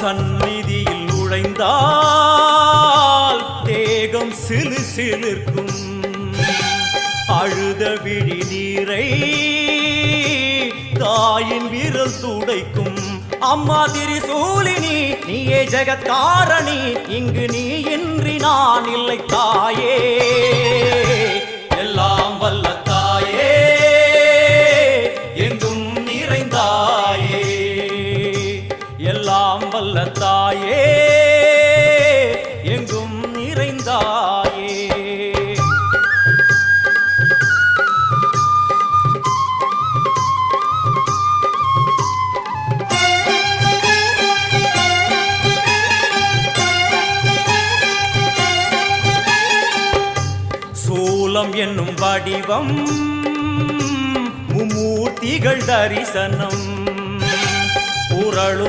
சந்நிதியில் நுழைந்தால் தேகம் சிலு சிலிர்க்கும் அழுத விழி நீரை தாயின் விரல் துடைக்கும் அம்மா திரிசூலினி நீயே ஜெகத்காரணி இங்கு நீ இன்றி நான் இல்லை தாயே எல்லாம் வல்ல தாயே எங்கும் நிறைந்தாயே எல்லாம் வல்ல தாயே எங்கும் நிறைந்தாயே சூலம் என்னும் வடிவம் மும்மூர்த்திகள் தரிசனம் உரளும்